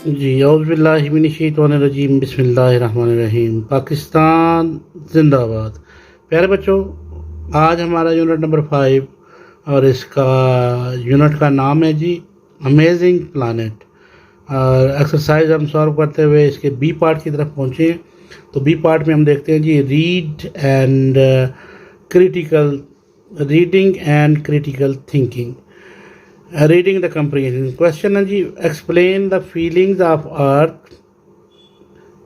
जी औज़ुबिल्लाहिमिनश्शैतानिर्रजीम बिस्मिल्लाहिर्रहमानिर्रहीम। पाकिस्तान जिंदाबाद। प्यारे बच्चों, आज हमारा यूनिट नंबर 5 और इसका यूनिट का नाम है जी अमेजिंग प्लानट। और एक्सरसाइज हम सॉल्व करते हुए इसके बी पार्ट की तरफ पहुँचे हैं। तो बी पार्ट में हम देखते हैं जी critical reading and critical thinking. Reading the comprehension question है जी, explain the feelings of earth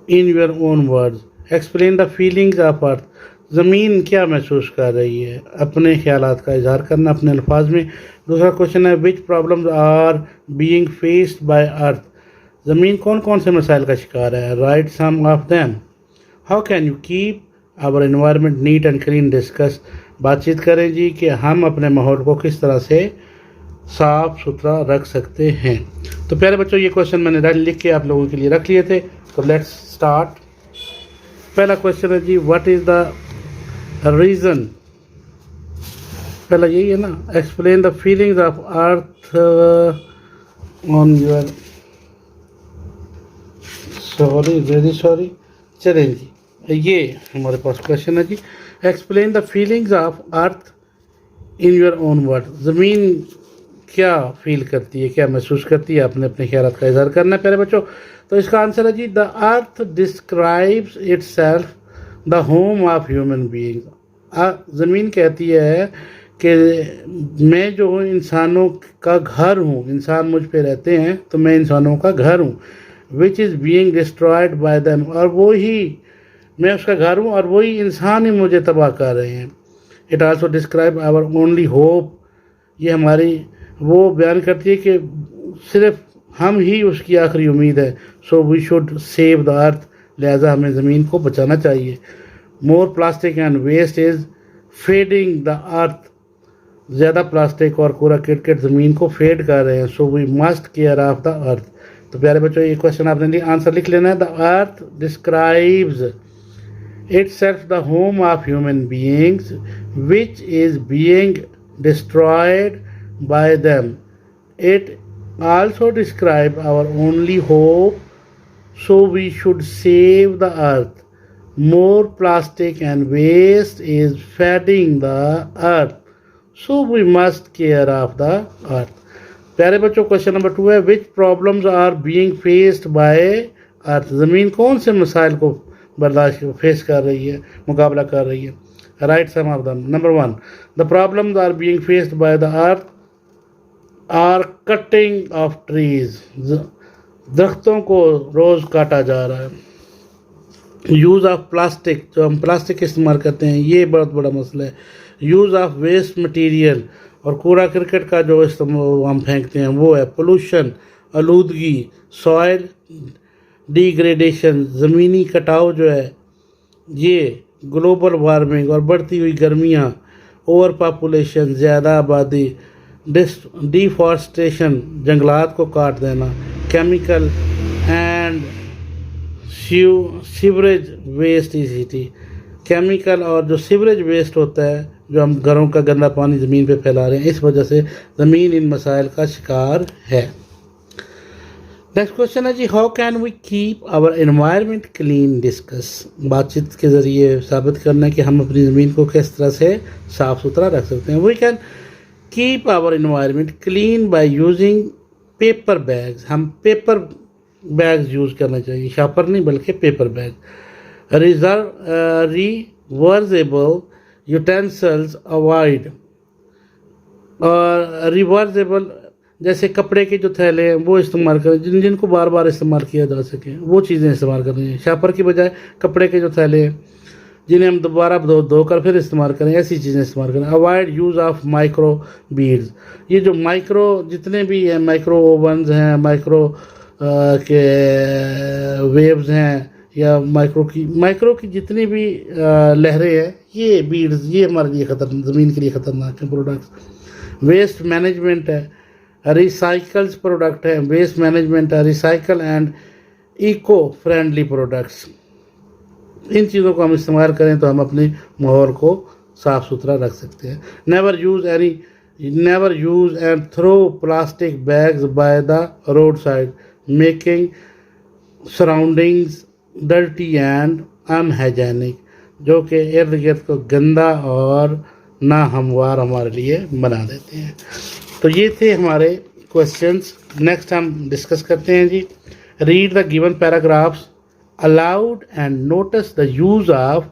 in your own words. Explain the feelings of earth, ज़मीन क्या महसूस कर रही है, अपने ख्यालात का इजहार करना अपने अल्फाज में। दूसरा क्वेश्चन है, which problems are being faced by earth. ज़मीन कौन कौन से मसाइल का शिकार है, right some of them. How can you keep our environment neat and clean. Discuss, बातचीत करें जी कि हम अपने माहौल को किस तरह से साफ सुथरा रख सकते हैं। तो प्यारे बच्चों, ये क्वेश्चन मैंने लिख के आप लोगों के लिए रख लिए थे। तो लेट्स स्टार्ट। पहला क्वेश्चन है जी, व्हाट इज द रीज़न। पहला यही है ना, explain the feelings of earth on your sorry चलें जी, ये हमारे पास क्वेश्चन है जी, explain the feelings of earth in your own word. ज़मीन क्या फील करती है, क्या महसूस करती है, अपने अपने ख्यालात का इजहार करना है प्यारे बच्चों। तो इसका आंसर है जी, the earth describes itself the home of human being. ज़मीन कहती है कि मैं जो हूँ इंसानों का घर हूँ, इंसान मुझ पे रहते हैं तो मैं इंसानों का घर हूँ। Which is being destroyed by them, और वो ही मैं उसका घर हूँ और वही इंसान ही मुझे तबाह कर रहे हैं। It also describe our only hope, ये हमारी वो बयान करती है कि सिर्फ हम ही उसकी आखिरी उम्मीद है। So we should save the earth, लिहाजा हमें ज़मीन को बचाना चाहिए। More plastic and waste is fading the earth, ज़्यादा प्लास्टिक और कूड़ा करकट ज़मीन को फेड कर रहे हैं। So we must care of the earth. तो प्यारे बच्चों, ये क्वेश्चन आपने आंसर लिख लेना है। The earth describes itself the home of human beings which is being destroyed by them. It also describes our only hope, so we should save the earth. More plastic and waste is flooding the earth, so we must care of the earth. प्यारे बच्चों, question number 2 है, which problems are being faced by earth. ज़मीन कौन से मसाइल को बर्दाश्त face कर रही है, मुकाबला कर रही है, right some of them. Number 1, the problems are being faced by the earth are cutting of trees. दरख्तों को रोज़ काटा जा रहा है। यूज़ ऑफ प्लास्टिक, जो हम प्लास्टिक इस्तेमाल करते हैं, ये बहुत बड़ा मसला है। यूज़ ऑफ वेस्ट मटीरियल, और कूड़ा करकट का जो इस्तेमाल हम फेंकते हैं वो है। पोल्यूशन, आलूदगी, सॉइल डिग्रेडेशन, ज़मीनी कटाव जो है ये, ग्लोबल वार्मिंग और बढ़ती हुई गर्मियाँ, ओवर पॉपुलेशन, ज़्यादा आबादी, डिफॉरेस्टेशन, जंगलात को काट देना, chemical and sewerage waste city, chemical और जो सीवरेज वेस्ट होता है, जो हम घरों का गंदा पानी ज़मीन पे फैला रहे हैं, इस वजह से ज़मीन इन मसाइल का शिकार है। नेक्स्ट क्वेश्चन है जी, how can we keep our environment clean. Discuss, बातचीत के ज़रिए साबित करना है कि हम अपनी ज़मीन को किस तरह से साफ़ सुथरा रख सकते हैं। We can keep our environment clean by using paper bags. हम पेपर बैग्स यूज़ करना चाहिए, शापर नहीं बल्कि paper bag. Reversible utensils avoid, और रिवर्सेबल जैसे कपड़े के जो थैले हैं वो इस्तेमाल करें, जिनको बार बार इस्तेमाल किया जा सके वो चीज़ें इस्तेमाल करनी है। शापर की बजाय कपड़े के जो थैले हैं जिन्हें हम दोबारा धोकर फिर इस्तेमाल करें, ऐसी चीज़ें इस्तेमाल करें। Avoid use of micro beads, ये जो माइक्रो जितने भी हैं, माइक्रो ओवन्स हैं, माइक्रो के वेव्स हैं, या माइक्रो की जितनी भी लहरें हैं, ये बीड्स, ये हमारे लिए ज़मीन के लिए ख़तरनाक है प्रोडक्ट्स। वेस्ट मैनेजमेंट है, रिसाइकल्स प्रोडक्ट है, वेस्ट मैनेजमेंट है, recycle and eco friendly products. इन चीज़ों को हम इस्तेमाल करें तो हम अपने माहौल को साफ़ सुथरा रख सकते हैं। Never use and throw plastic bags by the road side. Making surroundings dirty and unhygienic, जो कि इर्द गिर्द को गंदा और ना हमवार हमारे लिए बना देते हैं। तो ये थे हमारे क्वेश्चंस। नेक्स्ट हम डिस्कस करते हैं जी। Read the given paragraphs aloud and notice the use of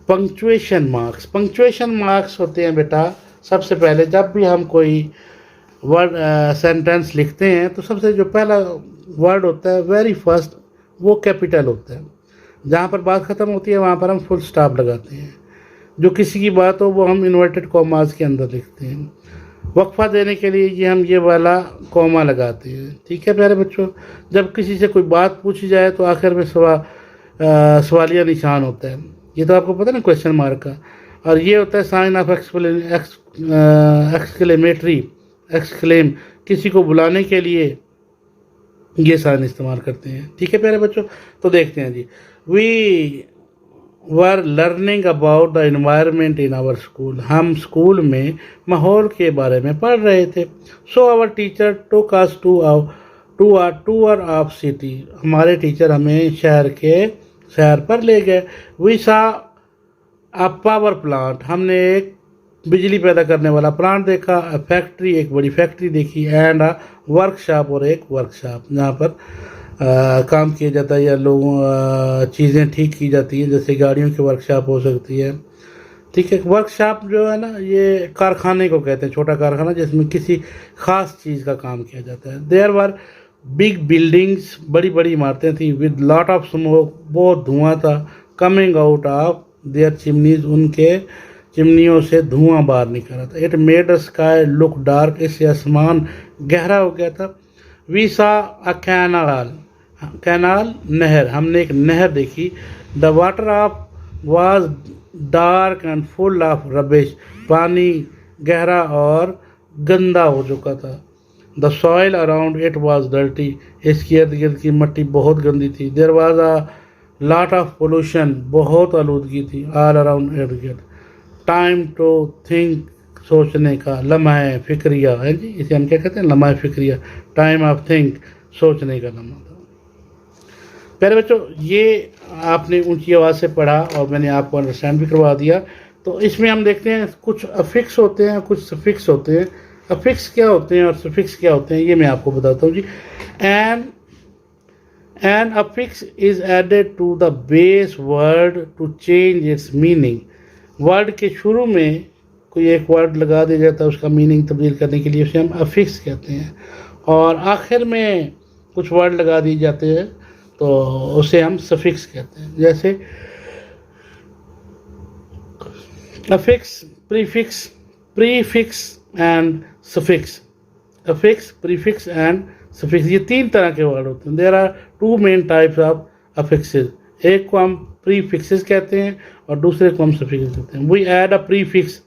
punctuation marks. Punctuation marks होते हैं बेटा, सबसे पहले जब भी हम कोई वर्ड सेंटेंस लिखते हैं तो सबसे जो पहला वर्ड होता है वेरी फर्स्ट वो कैपिटल होता है। जहाँ पर बात ख़त्म होती है वहाँ पर हम फुल स्टॉप लगाते हैं। जो किसी की बात हो वो हम इन्वर्टेड कॉमास के अंदर लिखते हैं। वक्फा देने के लिए ये वाला कॉमा लगाते हैं। ठीक है प्यारे बच्चों, जब किसी से कोई बात पूछी जाए तो आखिर में सवालिया निशान होता है। ये तो आपको पता है ना, क्वेश्चन मार्क का। और ये होता है साइन ऑफ एक्सक्लेमेटरी, एक्सक्लेम, किसी को बुलाने के लिए ये साइन इस्तेमाल करते हैं। ठीक है प्यारे बच्चों, तो देखते हैं जी। We were learning about the environment in our school. हम स्कूल में माहौल के बारे में पढ़ रहे थे। So our teacher took us to a tour of city. हमारे टीचर हमें शहर पर ले गए। We saw a power plant. हमने एक बिजली पैदा करने वाला प्लांट देखा। अ फैक्ट्री, एक बड़ी फैक्ट्री देखी। एंड अ वर्कशॉप, और एक वर्कशॉप जहाँ पर काम किया जाता है या लोगों चीज़ें ठीक की जाती हैं, जैसे गाड़ियों की वर्कशॉप हो सकती है। ठीक है, वर्कशॉप जो है ना ये कारखाने को कहते हैं, छोटा कारखाना जिसमें किसी ख़ास चीज़ का काम किया जाता है। देयर वर बिग बिल्डिंग्स, बड़ी बड़ी इमारतें थी। विद लॉट ऑफ स्मोक, बहुत धुआं था। Coming out of their chimneys, उनके चिमनियों से धुआं बाहर निकल रहा था। It made the sky look dark, इससे आसमान गहरा हो गया था। वी सा अ कैनाल, नहर, हमने एक नहर देखी। The water of was dark and full of rubbish, पानी गहरा और गंदा हो चुका था। The soil around it was dirty, इसकी इर्द गिर्द की मिट्टी बहुत गंदी थी। There was a lot of pollution, बहुत आलूदगी थी ऑल अराउंड इर्द गिर्द। टाइम टू थिंक, सोचने का, लम्हा फिक्रिया है जी, इसे हम क्या कहते हैं, लम्हा फिक्रिया। टाइम ऑफ थिंक, सोचने का लम्हा था। प्यारे बच्चों, ये आपने ऊंची आवाज़ से पढ़ा और मैंने आपको अंडरस्टैंड भी करवा दिया। तो इसमें हम देखते हैं कुछ अफिक्स होते हैं, कुछ सफिक्स होते हैं। अफिक्स क्या होते हैं और सफिक्स क्या होते हैं ये मैं आपको बताता हूँ जी। An affix is added to the base word to change its meaning. Word के शुरू में कोई एक वर्ड लगा दिया जाता है, उसका मीनिंग तब्दील करने के लिए उसे हम अफिक्स कहते हैं। और आखिर में कुछ वर्ड लगा दिए जाते हैं तो उसे हम सफिक्स कहते हैं। जैसे affix, prefix, prefix and suffix. Affix, prefix and suffix, ये तीन तरह के वर्ड होते हैं। There are two main types of affixes. एक को हम प्रीफिक्सेस कहते हैं और दूसरे को हम सफिक्स कहते हैं। We add a prefix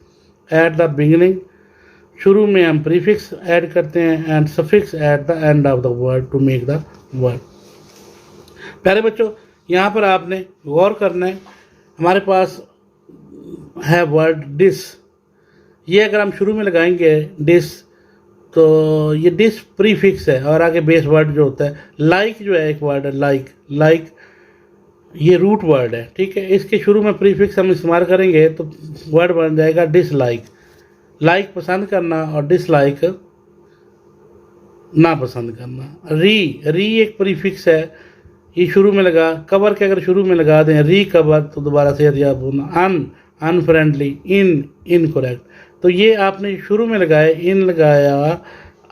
at the beginning, शुरू में हम प्रीफिक्स ऐड करते हैं, and suffix at the end of the word to make the word. प्यारे बच्चों, यहाँ पर आपने गौर करना है। हमारे पास है वर्ड डिस। ये अगर हम शुरू में लगाएंगे डिस, तो ये डिस प्रीफिक्स है और आगे बेस वर्ड जो होता है। लाइक जो है एक वर्ड है, लाइक ये रूट वर्ड है। ठीक है, इसके शुरू में प्रीफिक्स हम इस्तेमाल करेंगे तो वर्ड बन जाएगा डिसलाइक। लाइक पसंद करना और डिसलाइक ना पसंद करना। री एक प्रीफिक्स है, ये शुरू में लगा। कवर के अगर शुरू में लगा दें री कवर तो दोबारा से याद होना। Unfriendly, incorrect. तो ये आपने शुरू में लगाया, इन लगाया,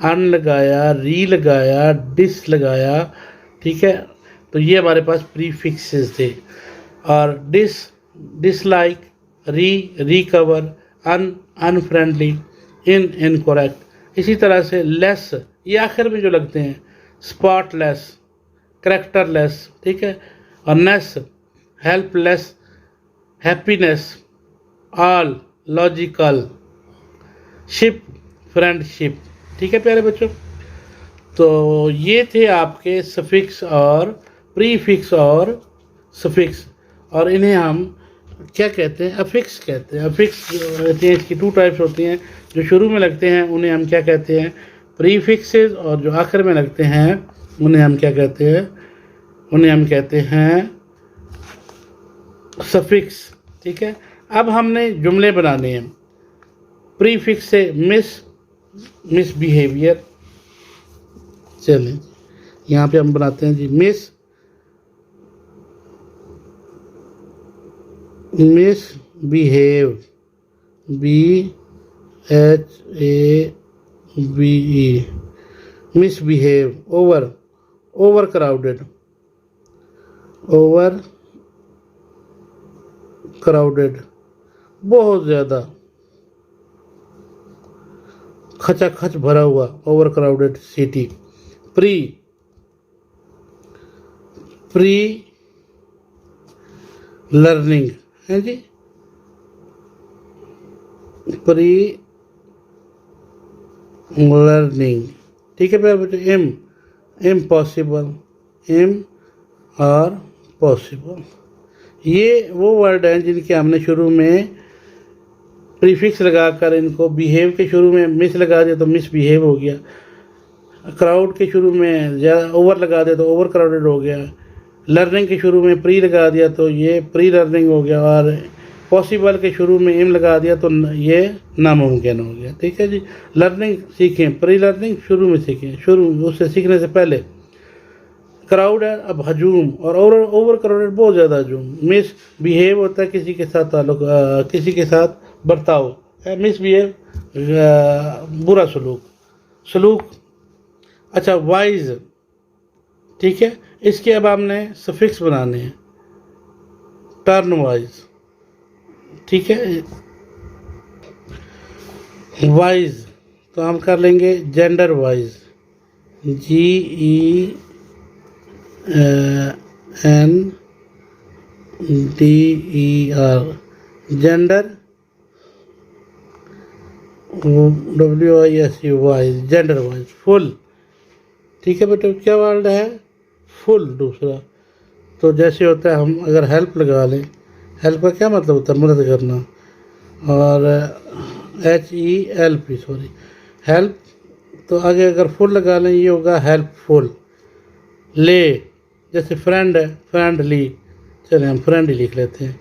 अन लगाया, री लगाया, डिस लगाया। ठीक है, तो ये हमारे पास प्रीफिक्सेस थे। और डिसलाइक, रिकवर, अनफ्रेंडली, इनकरेक्ट। इसी तरह से लेस, ये आखिर में जो लगते हैं, स्पॉटलेस, करेक्टरलेस। ठीक है, और ness, helpless, happiness, al, logical, ship, friendship. ठीक है प्यारे बच्चों, तो ये थे आपके सफिक्स और प्रीफिक्स और सफिक्स, और इन्हें हम क्या कहते हैं, अफिक्स कहते हैं। अफिक्स होती हैं, इसकी टू टाइप्स होती हैं। जो शुरू में लगते हैं उन्हें हम क्या कहते हैं, प्रीफिक्सेस, और जो आखिर में लगते हैं उन्हें हम क्या कहते हैं? उन्हें हम कहते हैं सफिक्स। ठीक है, अब हमने जुमले बनाने हैं। प्रीफिक्स से मिसबिहेवियर। चलें, यहाँ पे हम बनाते हैं जी misbehave, BHAVE, misbehave. Over crowded, बहुत ज़्यादा खचाखच भरा हुआ, over crowded city. Pre learning है जी, प्री लर्निंग। ठीक है प्यारे बच्चों। इम्पॉसिबल, और पॉसिबल, ये वो वर्ड हैं जिनके हमने शुरू में प्रीफिक्स लगाकर इनको बिहेव के शुरू में मिस लगा दिया तो मिसबिहेव हो गया, क्राउड के शुरू में ज़्यादा ओवर लगा दिया तो ओवर क्राउडेड हो गया, लर्निंग के शुरू में प्री लगा दिया तो ये प्री लर्निंग हो गया, और पॉसिबल के शुरू में इम लगा दिया तो ये नामुमकिन हो गया। ठीक है जी। लर्निंग सीखें, प्री लर्निंग शुरू में सीखें, उससे सीखने से पहले। क्राउड है, अब हजूम, और ओवर क्राउडेड बहुत ज़्यादा हजूम। मिस बिहेव होता है किसी के साथ ताल्लुक, किसी के साथ बर्ताव है। मिस बिहेव बुरा सलूक। अच्छा, वाइज। ठीक है, इसके अब हमने सफिक्स बनाने हैं। Turn wise. ठीक है, वाइज तो हम कर लेंगे gender wise, GENDER, gender, WISE, wise, gender wise. Full. ठीक है बेटा, क्या वर्ड है? फुल। दूसरा तो जैसे होता है, हम अगर हेल्प लगा लें, हेल्प का क्या मतलब होता है? मदद करना। और HELP, हेल्प, तो आगे अगर फुल लगा लें ये होगा हेल्पफुल। ले, जैसे फ्रेंड है, फ्रेंडली, चलिए हम फ्रेंडली लिख लेते हैं,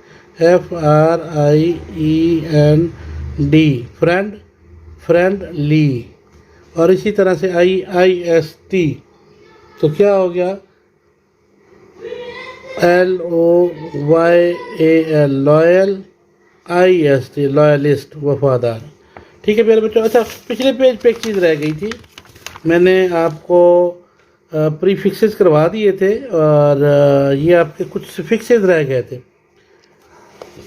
FRIEND, फ्रेंडली। और इसी तरह से IIST, तो क्या हो गया? LOYAL, लॉयल, IST, लॉयलिस्ट, वफादार। ठीक है प्यारे बच्चों। अच्छा, पिछले पेज पे एक चीज़ रह गई थी, मैंने आपको प्रीफिक्सेस करवा दिए थे, और ये आपके कुछ सफिक्सेस रह गए थे।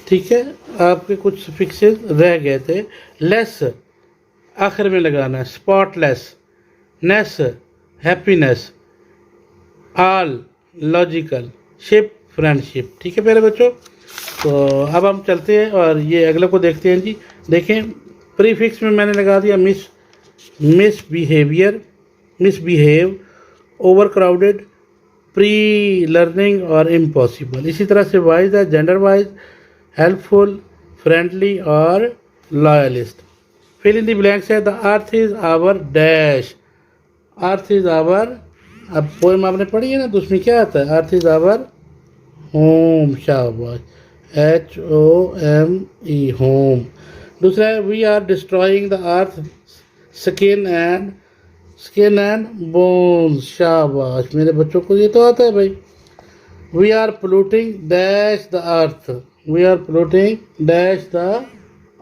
ठीक है, आपके कुछ सफिक्सेस रह गए थे। लेस आखिर में लगाना है, spotless, ness, happiness, al, logical, ship, friendship. ठीक है प्यारे बच्चों, तो अब हम चलते हैं और ये अगले को देखते हैं जी। देखें, प्रीफिक्स में मैंने लगा दिया misbehave, over crowded, pre learning और इम्पॉसिबल। इसी तरह से वाइज है, जेंडर वाइज, हेल्पफुल, फ्रेंडली और loyalist. Fill in the blanks है, the earth is our dash, earth is our. अब पोएम आपने पढ़ी है ना, तो उसमें क्या आता है? अर्थ इज आवर होम, शाबाश, HOME, होम। दूसरा है, we are destroying the earth, skin and bones, शाबाश मेरे बच्चों को ये तो आता है भाई। We are polluting dash the earth, we are polluting dash the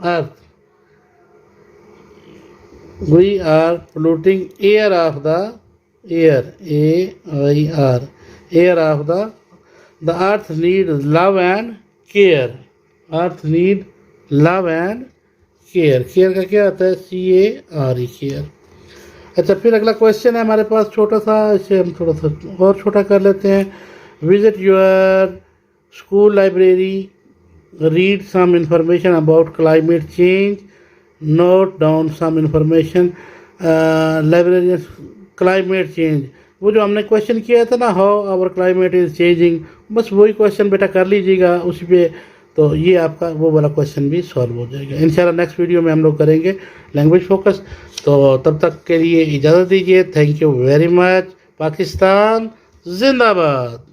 earth, we are polluting air of the air, AIR, air of the earth need love and care, earth need love and care. Care का क्या आता है? CARE, care. अच्छा, फिर अगला question है हमारे पास छोटा सा, इसे हम थोड़ा सा और छोटा कर लेते हैं। Visit your school library, read some information about climate change, note down some information. Library climate change, वो जो हमने क्वेश्चन किया था ना, how our climate is changing, बस वही क्वेश्चन बेटा कर लीजिएगा उसी पे, तो ये आपका वो वाला क्वेश्चन भी सॉल्व हो जाएगा। इंशाल्लाह नेक्स्ट वीडियो में हम लोग करेंगे लैंग्वेज फोकस। तो तब तक के लिए इजाज़त दीजिए। Thank you very much. Pakistan जिंदाबाद।